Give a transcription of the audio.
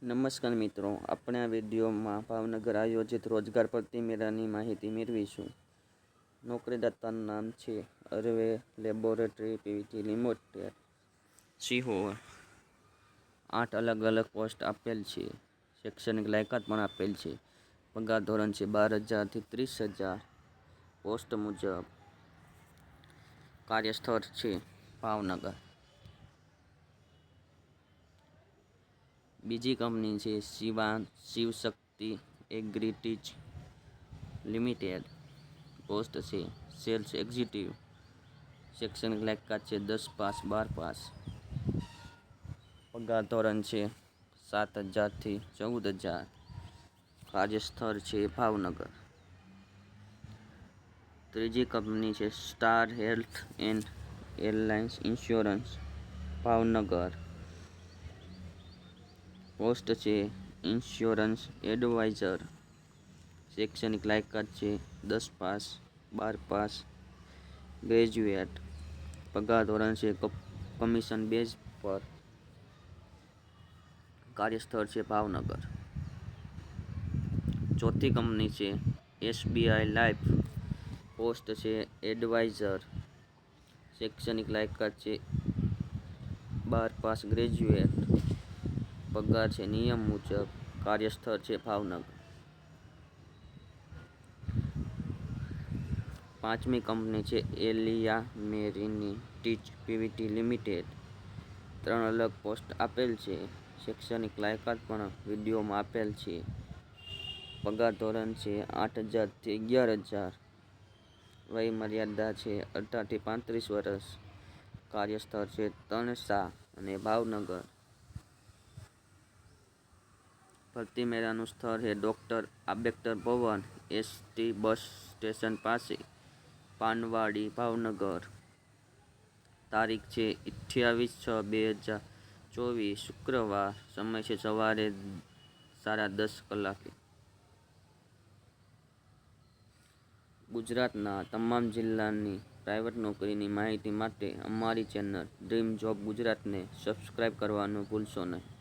નમસ્કાર મિત્રો, આપણે આ વિડીયોમાં ભાવનગર આયોજિત રોજગાર ભરતી મેળાની માહિતી મેળવીશું. નોકરીદાતાનું નામ છે અરવે લેબોરેટરી પીવીટી લિમિટેડ, સિહોર. 8 અલગ અલગ પોસ્ટ આપેલ છે. શૈક્ષણિક લાયકાત પણ આપેલ છે. પગાર ધોરણ છે 12,000 થી 30,000. પોસ્ટ મુજબ કાર્યસ્થળ છે ભાવનગર. બીજી કંપની છે શિવશક્તિ એગ્રીટીચ લિમિટેડ. પોસ્ટ છે સેલ્સ એક્ઝિક્યુટિવ. શૈક્ષણિક લાયકાત છે 10 પાસ 12 પાસ. પગાર ધોરણ છે 7,000 થી 14,000. કાર્યસ્થળ છે ભાવનગર. ત્રીજી કંપની છે star health and airlines insurance, Bhavnagar. Post છે ઇન્સ્યોરન્સ એડવાઇઝર. શૈક્ષણિક લાયકાત છે 10 પાસ 12 પાસ, ગ્રેજ્યુએટ. પગાર ધોરણ છે કમિશન બેઝ પર. કાર્યસ્થળ છે ભાવનગર. ચોથી કંપની છે એસબીઆઈ લાઈફ. પોસ્ટ છે એડવાઇઝર. શૈક્ષણિક લાયકાત છે 12 પાસ, ગ્રેજ્યુએટ. પગાર છે નિયમ મુજબ. કાર્યસ્થળ છે ભાવનગર. પાંચમી કંપની છે એલિયા મેરીની ટીચ પીવીટી લિમિટેડ. 3 અલગ પોસ્ટ આપેલ છે. શૈક્ષણિક લાયકાત પણ વિડીયોમાં આપેલ છે. પગાર ધોરણ છે 8,000 થી 11,000. વય મર્યાદા છે 18 થી 35 વર્ષ. કાર્યસ્થળ છે તણસા અને ભાવનગર. ભરતી મેળાનું સ્થળ છે ડોક્ટર આંબેડકર ભવન, એસટી બસ સ્ટેશન પાસે, પાનવાડી, ભાવનગર. તારીખ છે 28/6/2024, શુક્રવાર. સમય છે સવારે 10:30 કલાકે. ગુજરાતના તમામ જિલ્લાની પ્રાઇવેટ નોકરીની માહિતી માટે અમારી ચેનલ ડ્રીમ જોબ ગુજરાતને સબસ્ક્રાઇબ કરવાનું ભૂલશો નહીં.